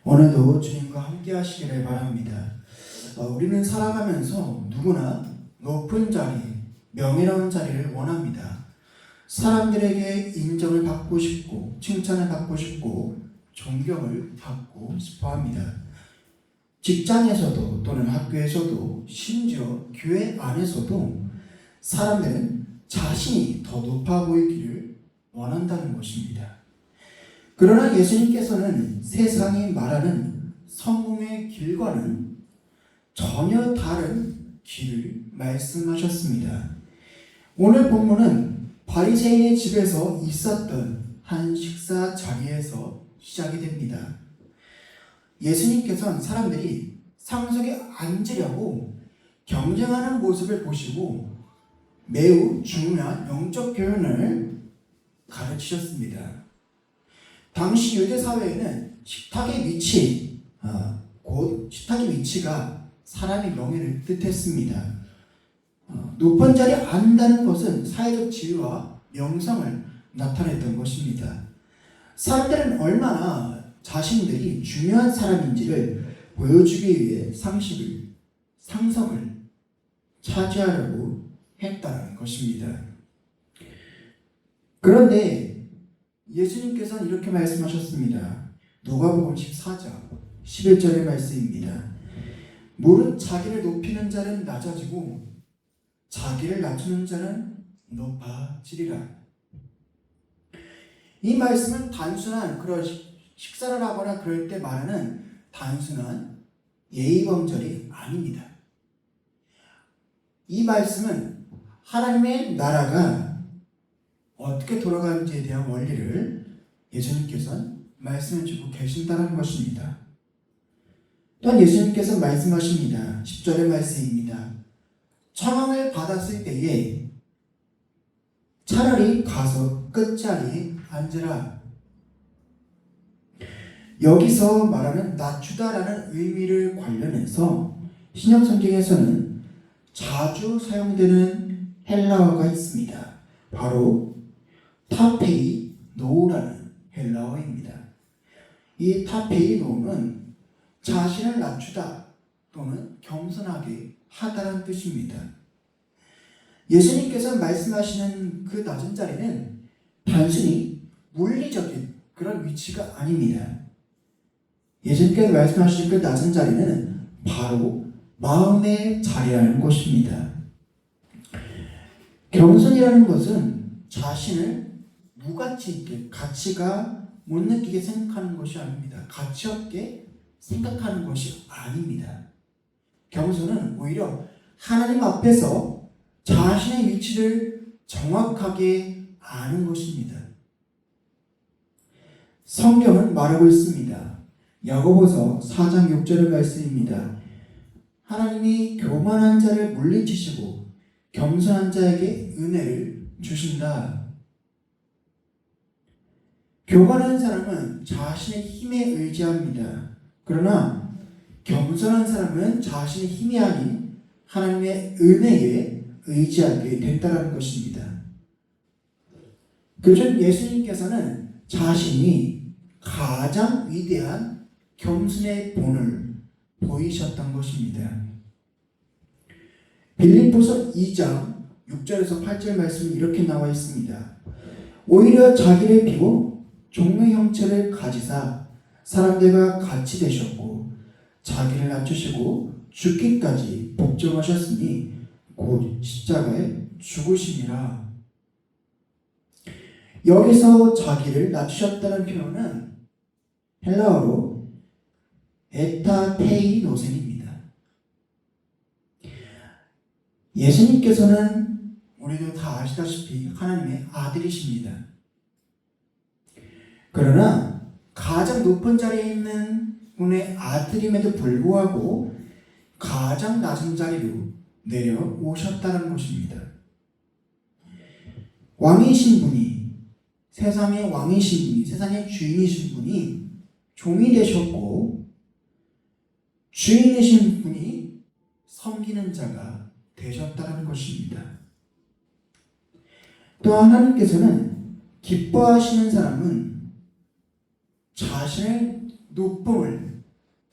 오늘도 주님과 함께 하시기를 바랍니다. 우리는 살아가면서 누구나 높은 자리, 명예로운 자리를 원합니다. 사람들에게 인정을 받고 싶고, 칭찬을 받고 싶고, 존경을 받고 싶어 합니다. 직장에서도 또는 학교에서도 심지어 교회 안에서도 사람들은 자신이 더 높아 보이기를 원한다는 것입니다. 그러나 예수님께서는 세상이 말하는 성공의 길과는 전혀 다른 길을 말씀하셨습니다. 오늘 본문은 바리새인의 집에서 있었던 한 식사 자리에서 시작이 됩니다. 예수님께서는 사람들이 상석에 앉으려고 경쟁하는 모습을 보시고 매우 중요한 영적 교훈을 가르치셨습니다. 당시 유대 사회에는 식탁의 위치, 곧 식탁의 위치가 사람의 명예를 뜻했습니다. 높은 자리에 앉는다는 것은 사회적 지위와 명성을 나타냈던 것입니다. 사람들은 얼마나 자신들이 중요한 사람인지를 보여주기 위해 상석을 차지하려고 했다는 것입니다. 그런데 예수님께서는 이렇게 말씀하셨습니다. 누가복음 14장 11절의 말씀입니다. 무릇 자기를 높이는 자는 낮아지고 자기를 낮추는 자는 높아지리라. 이 말씀은 단순한 그런 식사를 하거나 그럴 때 말하는 단순한 예의범절이 아닙니다. 이 말씀은 하나님의 나라가 어떻게 돌아가는지에 대한 원리를 예수님께서는 말씀해 주고 계신다는 것입니다. 또한 예수님께서 말씀하십니다. 10절의 말씀입니다. 청함을 받았을 때에 차라리 가서 끝자리에 앉으라. 여기서 말하는 낮추다라는 의미를 관련해서 신약 성경에서는 자주 사용되는 헬라어가 있습니다. 바로 타페이 노우라는 헬라어입니다. 이 타페이 노우는 자신을 낮추다 또는 겸손하게 하다라는 뜻입니다. 예수님께서 말씀하시는 그 낮은 자리는 단순히 물리적인 그런 위치가 아닙니다. 예수님께서 말씀하시는 그 낮은 자리는 바로 마음의 자리라는 것입니다. 겸손이라는 것은 자신을 무가치 있게, 가치가 못 느끼게 생각하는 것이 아닙니다. 가치 없게 생각하는 것이 아닙니다. 겸손은 오히려 하나님 앞에서 자신의 위치를 정확하게 아는 것입니다. 성경은 말하고 있습니다. 야고보서 4장 6절의 말씀입니다. 하나님이 교만한 자를 물리치시고 겸손한 자에게 은혜를 주신다. 교만한 사람은 자신의 힘에 의지합니다. 그러나 겸손한 사람은 자신의 힘이 아닌 하나님의 은혜에 의지하게 된다는 것입니다. 그중 예수님께서는 자신이 가장 위대한 겸손의 본을 보이셨던 것입니다. 빌립보서 2장 6절에서 8절 말씀이 이렇게 나와 있습니다. 오히려 자기를 비고 종의 형체를 가지사 사람들과 같이 되셨고 자기를 낮추시고 죽기까지 복종하셨으니 곧 십자가에 죽으심이라. 여기서 자기를 낮추셨다는 표현은 헬라어로 에타테이노센입니다. 예수님께서는 우리도 다 아시다시피 하나님의 아들이십니다. 그러나 가장 높은 자리에 있는 분의 아들임에도 불구하고 가장 낮은 자리로 내려오셨다는 것입니다. 왕이신 분이, 세상의 왕이신 분이, 세상의 주인이신 분이 종이 되셨고 주인이신 분이 섬기는 자가 되셨다는 것입니다. 또 하나님께서는 기뻐하시는 사람은 자신의 높음을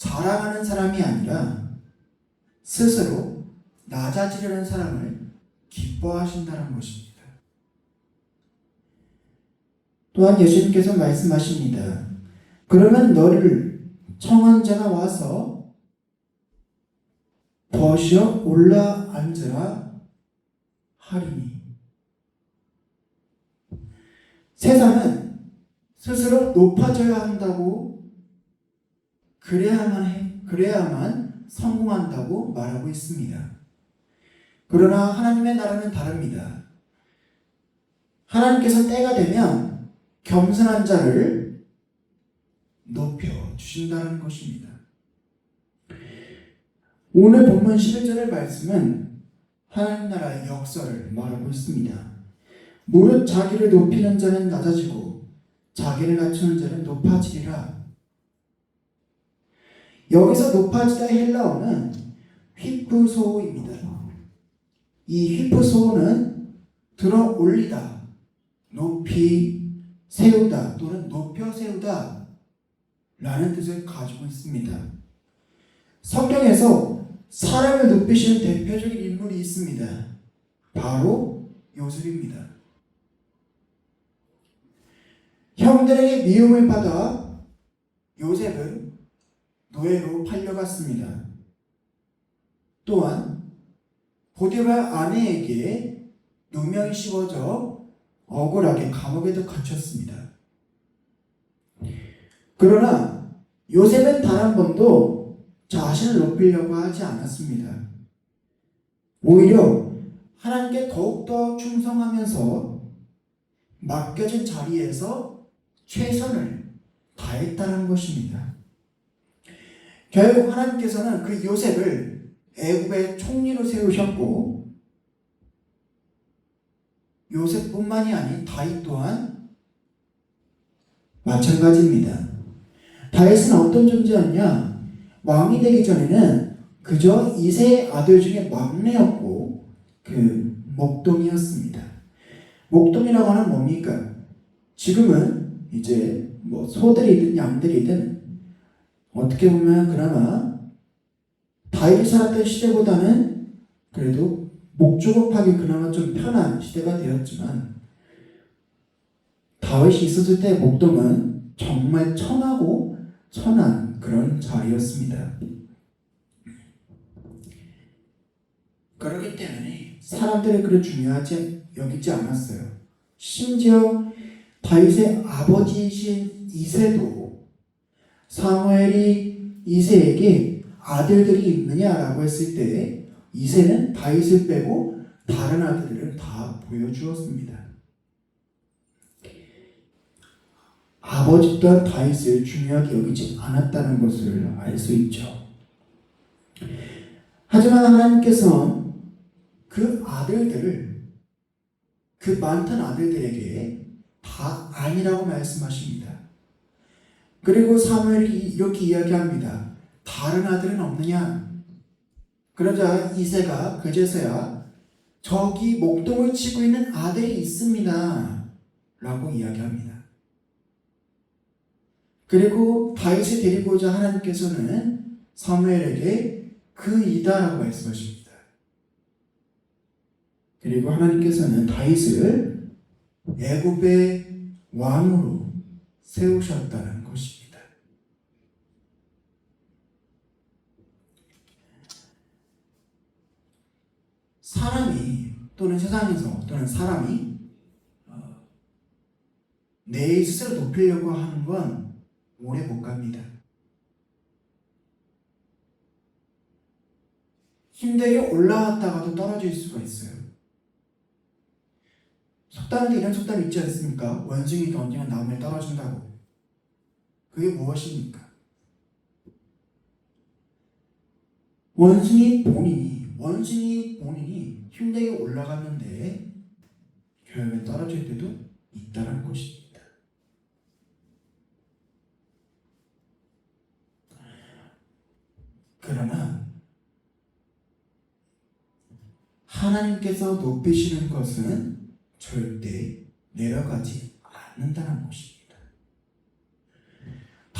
자랑하는 사람이 아니라 스스로 낮아지려는 사람을 기뻐하신다는 것입니다. 또한 예수님께서 말씀하십니다. 그러면 너를 청한 자가 와서 더시어 올라앉으라 하리니. 세상은 스스로 높아져야 한다고 그래야만 성공한다고 말하고 있습니다. 그러나 하나님의 나라는 다릅니다. 하나님께서 때가 되면 겸손한 자를 높여 주신다는 것입니다. 오늘 본문 11절의 말씀은 하나님 나라의 역사를 말하고 있습니다. 무릇 자기를 높이는 자는 낮아지고 자기를 낮추는 자는 높아지리라. 여기서 높아지다 헬라어는 휘프소호입니다. 이 휘프소호는 들어 올리다, 높이 세우다 또는 높여 세우다 라는 뜻을 가지고 있습니다. 성경에서 사람을 높이시는 대표적인 인물이 있습니다. 바로 요셉입니다. 형들에게 미움을 받아 요셉은 노예로 팔려갔습니다. 또한 보디발 아내에게 누명이 씌워져 억울하게 감옥에도 갇혔습니다. 그러나 요셉은 단 한 번도 자신을 높이려고 하지 않았습니다. 오히려 하나님께 더욱더 충성하면서 맡겨진 자리에서 최선을 다했다는 것입니다. 결국 하나님께서는 그 요셉을 애굽의 총리로 세우셨고 요셉뿐만이 아닌 다윗 또한 마찬가지입니다. 다윗은 어떤 존재였냐? 왕이 되기 전에는 그저 이세의 아들 중에 막내였고 그 목동이었습니다. 목동이라고 하는 뭡니까? 지금은 이제 뭐 소들이든 양들이든 어떻게 보면 그나마 다윗이 살았던 시대보다는 그래도 목조급하기 그나마 좀 편한 시대가 되었지만 다윗이 있었을 때 목동은 정말 천하고 천한 그런 자리였습니다. 그렇기 때문에 사람들이 그를 중요하지 여기지 않았어요. 심지어 다윗의 아버지이신 이새도 사무엘이 이새에게 아들들이 있느냐라고 했을 때 이새는 다윗을 빼고 다른 아들들을 다 보여주었습니다. 아버지 또한 다윗을 중요하게 여기지 않았다는 것을 알 수 있죠. 하지만 하나님께서는 그 아들들을 그 많던 아들들에게 다 아니라고 말씀하십니다. 그리고 사무엘이 이렇게 이야기합니다. 다른 아들은 없느냐? 그러자 이새가 그제서야 저기 목동을 치고 있는 아들이 있습니다 라고 이야기합니다. 그리고 다윗을 데리고자 하나님께서는 사무엘에게 그 이다라고 말씀하십니다. 그리고 하나님께서는 다윗을 애굽의 왕으로 세우셨다는 것입니다. 사람이 또는 세상에서 또는 사람이 내 스스로 높이려고 하는 건 오래 못 갑니다. 힘들게 올라왔다가도 떨어질 수가 있어요. 속담인데 이런 속담이 있지 않습니까? 원숭이 던지면 나무에 떨어진다고. 그게 무엇입니까? 원숭이 본인이 힘들게 올라갔는데 결국에 떨어질 때도 있다는 것입니다. 그러나 하나님께서 높이시는 것은 절대 내려가지 않는다는 것입니다.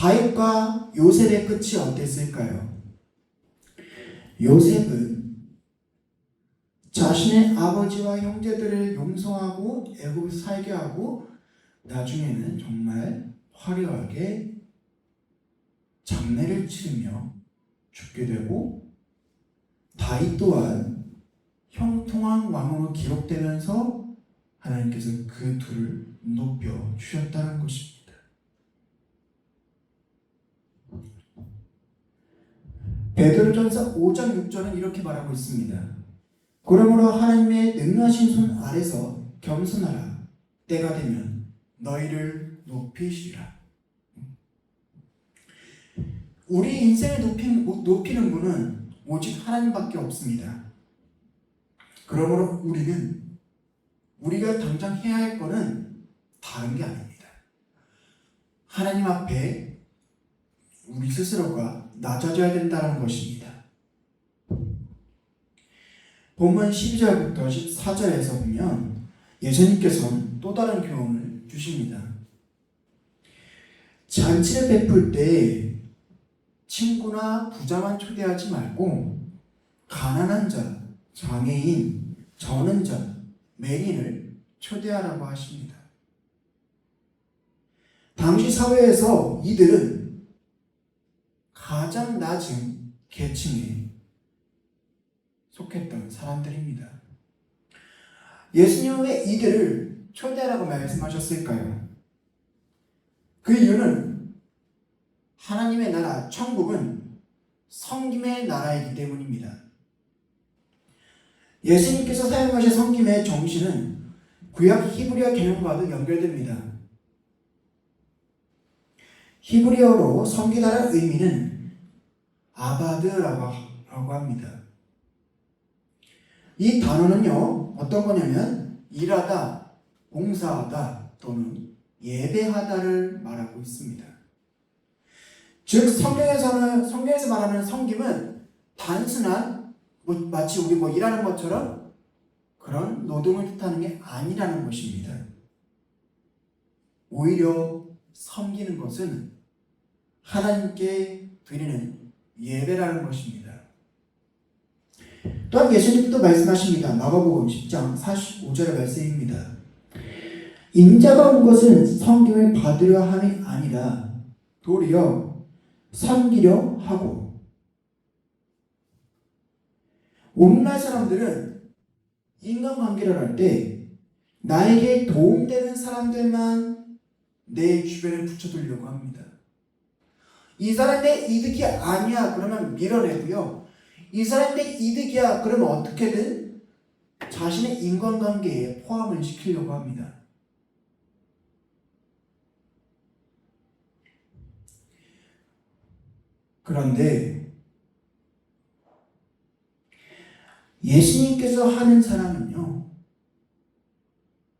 다윗과 요셉의 끝이 어땠을까요? 요셉은 자신의 아버지와 형제들을 용서하고 애굽에 살게 하고 나중에는 정말 화려하게 장례를 치르며 죽게 되고, 다윗 또한 형통한 왕으로 기록되면서 하나님께서 그 둘을 높여 주셨다는 것입니다. 베드로전서 5장 6절은 이렇게 말하고 있습니다. 그러므로 하나님의 능하신 손 아래서 겸손하라. 때가 되면 너희를 높이시리라. 우리 인생을 높이는 분은 오직 하나님밖에 없습니다. 그러므로 우리가 당장 해야 할 것은 다른 게 아닙니다. 하나님 앞에 우리 스스로가 낮아져야 된다는 것입니다. 본문 12절부터 14절에서 보면 예수님께서는 또 다른 교훈을 주십니다. 잔치를 베풀 때 친구나 부자만 초대하지 말고 가난한 자, 장애인, 전은자, 맹인을 초대하라고 하십니다. 당시 사회에서 이들은 가장 낮은 계층에 속했던 사람들입니다. 예수님은 왜 이들을 초대하라고 말씀하셨을까요? 그 이유는 하나님의 나라, 천국은 섬김의 나라이기 때문입니다. 예수님께서 사용하신 섬김의 정신은 구약 히브리어 개념과도 연결됩니다. 히브리어로 섬기다라는 의미는 아바드라고 합니다. 이 단어는요, 어떤 거냐면 일하다, 봉사하다 또는 예배하다를 말하고 있습니다. 즉 성경에서 말하는 섬김은 단순한 마치 우리 일하는 것처럼 그런 노동을 뜻하는 게 아니라는 것입니다. 오히려 섬기는 것은 하나님께 드리는 예배라는 것입니다. 또한 예수님도 말씀하십니다. 마가복음 10장 45절의 말씀입니다. 인자가 온 것은 섬김을 받으려 함이 아니라 도리어 섬기려 하고. 오늘날 사람들은 인간관계를 할 때 나에게 도움되는 사람들만 내 주변에 붙여두려고 합니다. 이 사람 내 이득이 아니야 그러면 밀어내고요. 이 사람 내 이득이야 그러면 어떻게든 자신의 인간관계에 포함을 시키려고 합니다. 그런데 예수님께서 하는 사람은요,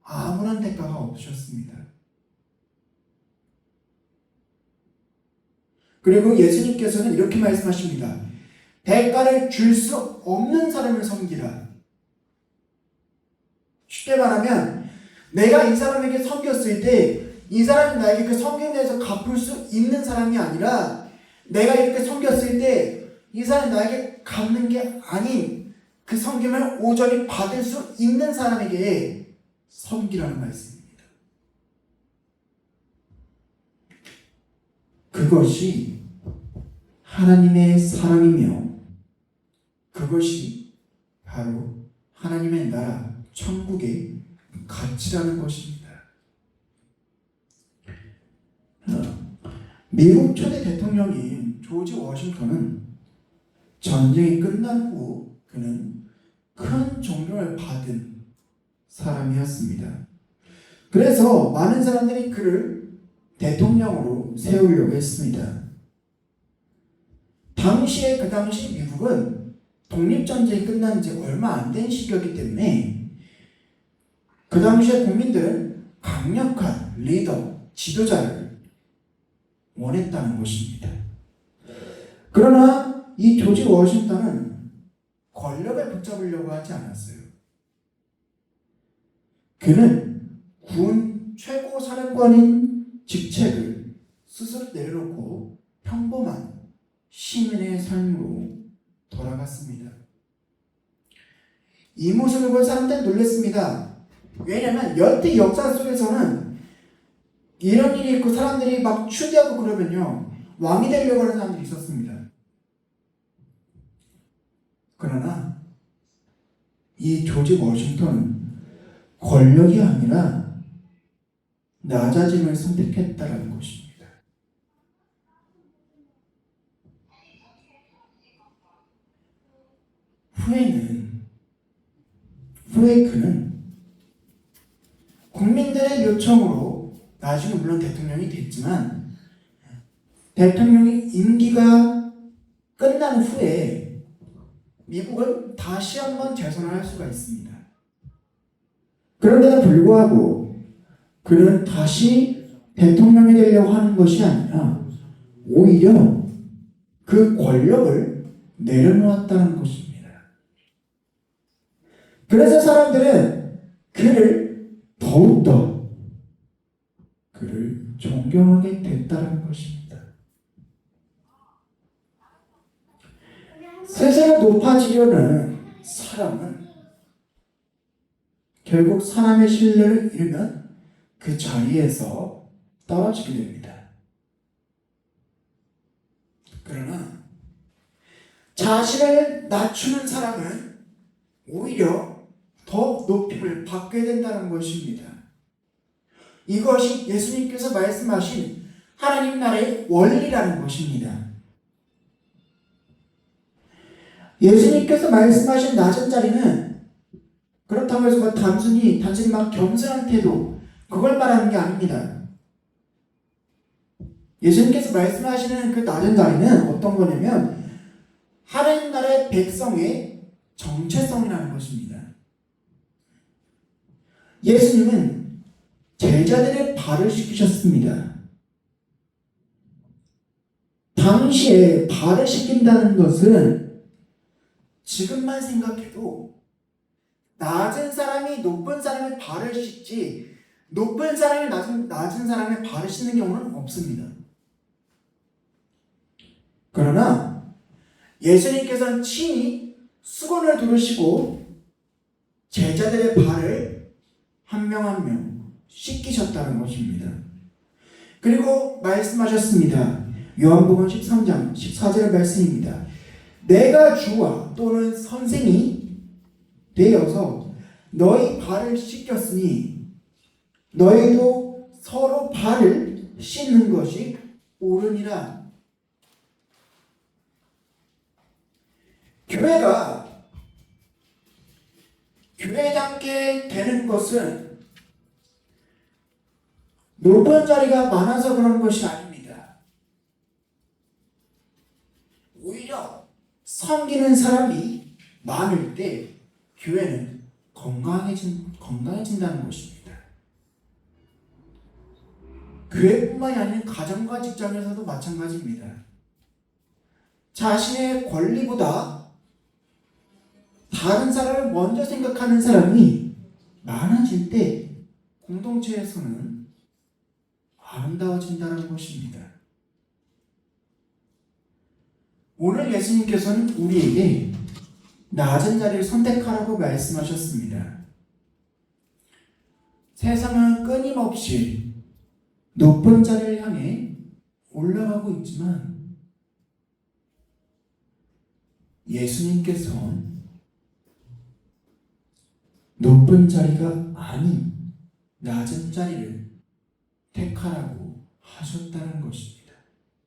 아무런 대가가 없으셨습니다. 그리고 예수님께서는 이렇게 말씀하십니다. 대가를 줄 수 없는 사람을 섬기라. 쉽게 말하면 내가 이 사람에게 섬겼을 때 이 사람이 나에게 그 섬김에 대해서 갚을 수 있는 사람이 아니라 내가 이렇게 섬겼을 때 이 사람이 나에게 갚는 게 아닌 그 섬김을 오전히 받을 수 있는 사람에게 섬기라는 말씀입니다. 그것이 하나님의 사랑이며 그것이 바로 하나님의 나라 천국의 가치라는 것입니다. 미국 초대 대통령인 조지 워싱턴은 전쟁이 끝난 후 그는 큰 존경을 받은 사람이었습니다. 그래서 많은 사람들이 그를 대통령으로 세우려고 했습니다. 그 당시 미국은 독립전쟁이 끝난 지 얼마 안 된 시기였기 때문에 그 당시의 국민들은 강력한 리더, 지도자를 원했다는 것입니다. 그러나 이 조지 워싱턴은 권력을 붙잡으려고 하지 않았어요. 그는 군 최고 사령관인 직책을 스스로 내려놓고 평범한 시민의 삶으로 돌아갔습니다. 이 모습을 본 사람들은 놀랐습니다. 왜냐하면 여태 역사 속에서는 이런 일이 있고 사람들이 막 추대하고 그러면요, 왕이 되려고 하는 사람들이 있었습니다. 그러나 이 조지 워싱턴은 권력이 아니라 낮아짐을 선택했다라는 것입니다. 후에 그는 국민들의 요청으로 나중에 물론 대통령이 됐지만 대통령의 임기가 끝난 후에 미국은 다시 한번 재선을 할 수가 있습니다. 그런데도 불구하고 그는 다시 대통령이 되려고 하는 것이 아니라 오히려 그 권력을 내려놓았다는 것입니다. 그래서 사람들은 그를 더욱더 그를 존경하게 됐다는 것입니다. 스스로 높아지려는 사람은 결국 사람의 신뢰를 잃으면 그 자리에서 떨어지게 됩니다. 그러나 자신을 낮추는 사람은 오히려 더 높임을 받게 된다는 것입니다. 이것이 예수님께서 말씀하신 하나님 나라의 원리라는 것입니다. 예수님께서 말씀하신 낮은 자리는 그렇다고 해서 단순히 막 겸손한 태도, 그걸 말하는 게 아닙니다. 예수님께서 말씀하시는 그 낮은 자리는 어떤 거냐면 하나님 나라의 백성의 정체성이라는 것입니다. 예수님은 제자들의 발을 씻기셨습니다. 당시에 발을 씻긴다는 것은 지금만 생각해도 낮은 사람이 높은 사람의 발을 씻지 높은 사람이 낮은 사람의 발을 씻는 경우는 없습니다. 그러나 예수님께서는 친히 수건을 두르시고 제자들의 발을 한 명 한 명 씻기셨다는 것입니다. 그리고 말씀하셨습니다. 요한복음 13장 14절 말씀입니다. 내가 주와 또는 선생이 되어서 너희 발을 씻겼으니 너희도 서로 발을 씻는 것이 옳으니라. 교회답게 되는 것은 높은 자리가 많아서 그런 것이 아닙니다. 오히려 섬기는 사람이 많을 때 교회는 건강해진다는 것입니다. 교회뿐만이 아닌 가정과 직장에서도 마찬가지입니다. 자신의 권리보다 다른 사람을 먼저 생각하는 사람이 많아질 때 공동체에서는 아름다워진다는 것입니다. 오늘 예수님께서는 우리에게 낮은 자리를 선택하라고 말씀하셨습니다. 세상은 끊임없이 높은 자리를 향해 올라가고 있지만 예수님께서는 높은 자리가 아닌 낮은 자리를 택하라고 하셨다는 것입니다.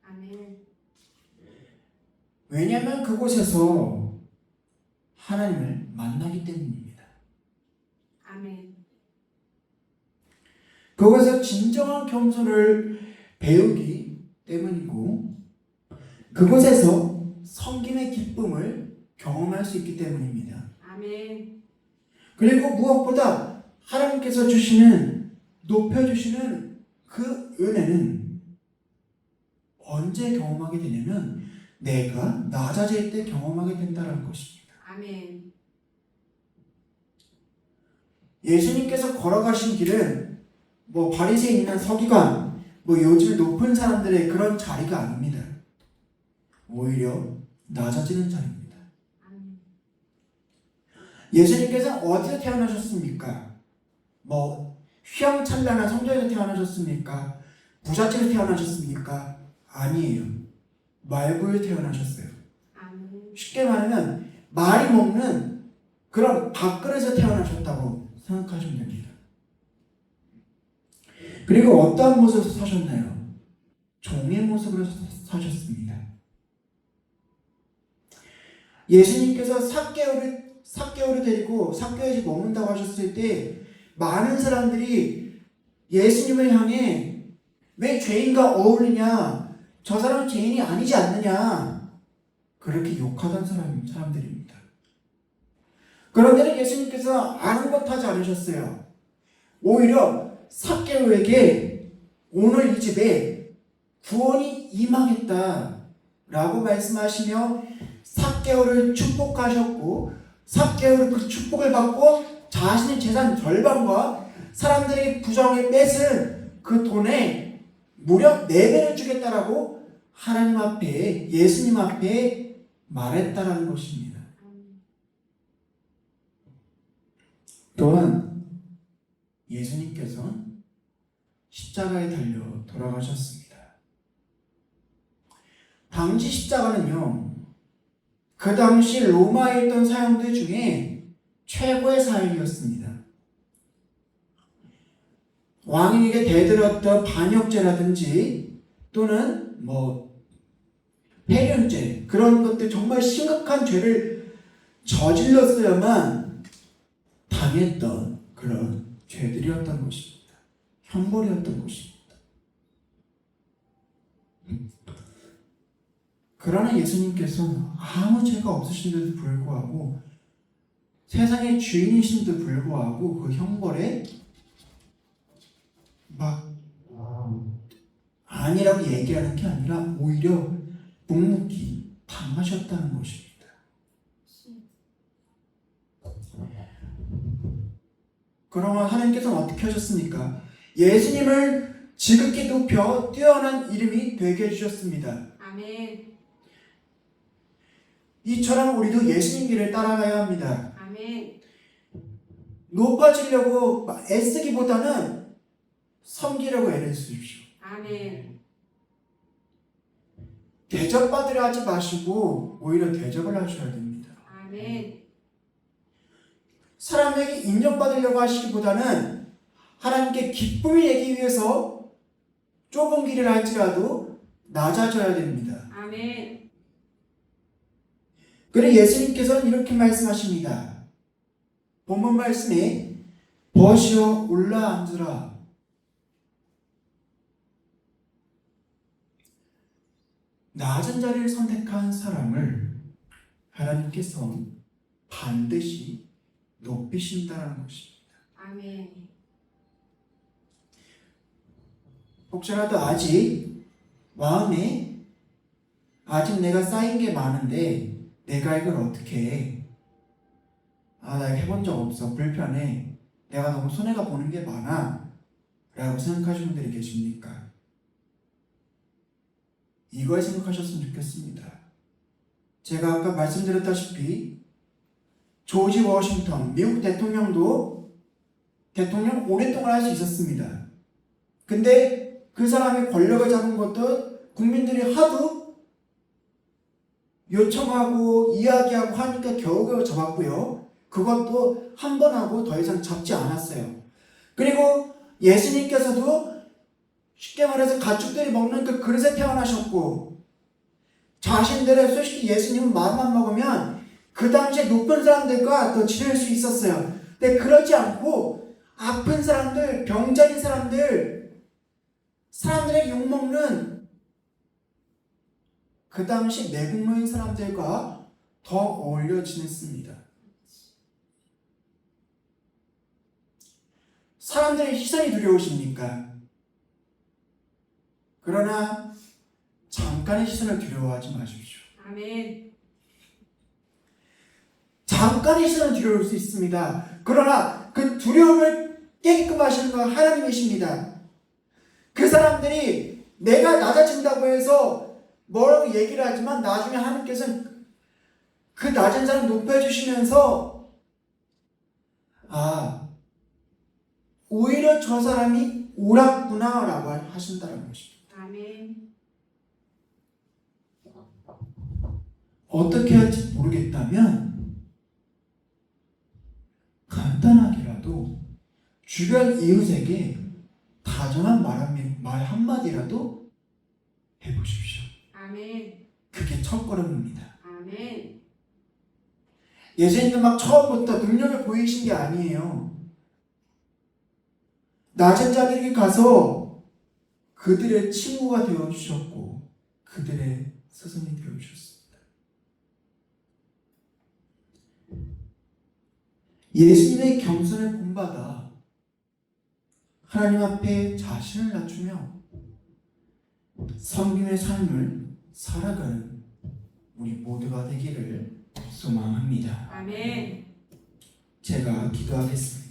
아멘. 왜냐하면 그곳에서 하나님을 만나기 때문입니다. 아멘. 그곳에서 진정한 겸손을 배우기 때문이고 그곳에서 섬김의 기쁨을 경험할 수 있기 때문입니다. 아멘. 그리고 무엇보다 하나님께서 높여주시는 그 은혜는 언제 경험하게 되냐면 내가 낮아질 때 경험하게 된다는 것입니다. 아멘. 예수님께서 걸어가신 길은 바리새인이나 서기관, 뭐 요즘 높은 사람들의 그런 자리가 아닙니다. 오히려 낮아지는 자리입니다. 아멘. 예수님께서 어디서 태어나셨습니까? 뭐 휘황찬란한 성전에서 태어나셨습니까? 부잣집에서 태어나셨습니까? 아니에요. 말구에 태어나셨어요. 아멘. 쉽게 말하면 말이 먹는 그런 밥그릇에서 태어나셨다고 생각하시면 됩니다. 그리고 어떠한 모습으로 사셨나요? 종의 모습으로 사셨습니다. 예수님께서 삭개오를 데리고 삭개오의 집 머문다고 하셨을 때 많은 사람들이 예수님을 향해 왜 죄인과 어울리냐? 저 사람은 죄인이 아니지 않느냐? 그렇게 욕하던 사람들입니다. 그런데 예수님께서 아무것도 하지 않으셨어요. 오히려 삭개오에게 오늘 이 집에 구원이 임하겠다라고 말씀하시며 삭개오를 축복하셨고 삭개오를 그 축복을 받고 자신의 재산 절반과 사람들에게 부정에 뺏은 그 돈에 무려 4배를 주겠다라고 하나님 앞에 예수님 앞에 말했다라는 것입니다. 또한 예수님께서 십자가에 달려 돌아가셨습니다. 당시 십자가는요, 그 당시 로마에 있던 사형들 중에 최고의 사형이었습니다. 왕에게 대들었던 반역죄라든지 또는 폐륜죄 그런 것들 정말 심각한 죄를 저질렀어야만 당했던 그런 죄들이었던 것입니다. 형벌이었던 것입니다. 그러나 예수님께서는 아무 죄가 없으신데도 불구하고 세상의 주인이신데도 불구하고 그 형벌에 아니라고 얘기하는 게 아니라 오히려 묵묵히 당하셨다는 것입니다. 그러면 하나님께서는 어떻게 하셨습니까? 예수님을 지극히 높여 뛰어난 이름이 되게 해주셨습니다. 아멘. 이처럼 우리도 예수님 길을 따라가야 합니다. 아멘. 높아지려고 애쓰기보다는 섬기려고 애를 쓰십시오. 아멘. 대접받으려 하지 마시고 오히려 대접을 하셔야 됩니다. 아멘. 사람에게 인정받으려고 하시기보다는 하나님께 기쁨을 내기 위해서 좁은 길을 할지라도 낮아져야 됩니다. 아멘. 그래 예수님께서는 이렇게 말씀하십니다. 본문 말씀에 벗이어 올라앉으라. 낮은 자리를 선택한 사람을 하나님께서 반드시 높이신다는 것입니다. 아멘. 혹시라도 아직 마음에 아직 내가 쌓인 게 많은데 내가 이걸 어떻게 해? 나 이거 해본 적 없어. 불편해. 내가 너무 손해가 보는 게 많아. 라고 생각하시는 분들이 계십니까? 이걸 생각하셨으면 좋겠습니다. 제가 아까 말씀드렸다시피 조지 워싱턴 미국 대통령도 대통령 오랫동안 할 수 있었습니다. 근데 그 사람의 권력을 잡은 것도 국민들이 하도 요청하고 이야기하고 하니까 겨우겨우 잡았고요. 그것도 한 번 하고 더 이상 잡지 않았어요. 그리고 예수님께서도 쉽게 말해서 가축들이 먹는 그 그릇에 태어나셨고 자신들의 솔직히 예수님은 마음만 먹으면 그 당시에 높은 사람들과 더 지낼 수 있었어요. 근데 그러지 않고 아픈 사람들, 병자린 사람들, 사람들의 욕먹는 그 당시 내국노인 사람들과 더 어울려 지냈습니다. 사람들의 시선이 두려우십니까? 그러나 잠깐의 시선을 두려워하지 마십시오. 아멘. 잠깐의 시선은 두려울 수 있습니다. 그러나 그 두려움을 깨게끔 하시는 건 하나님이십니다. 그 사람들이 내가 낮아진다고 해서 뭐라고 얘기를 하지만 나중에 하나님께서는 그 낮은 사람 높여주시면서 오히려 저 사람이 옳았구나 라고 하신다는 것입니다. 아멘. 어떻게 할지 모르겠다면 간단하게라도 주변 이웃에게 다정한 말 한마디라도 해보십시오. 아멘. 그게 첫걸음입니다. 아멘. 예수님은 막 처음부터 능력을 보이신 게 아니에요. 낮은 자들에게 가서 그들의 친구가 되어주셨고 그들의 스승이 되어주셨습니다. 예수님의 겸손을 본받아 하나님 앞에 자신을 낮추며 섬김의 삶을 살아가는 우리 모두가 되기를 소망합니다. 아멘. 제가 기도하겠습니다.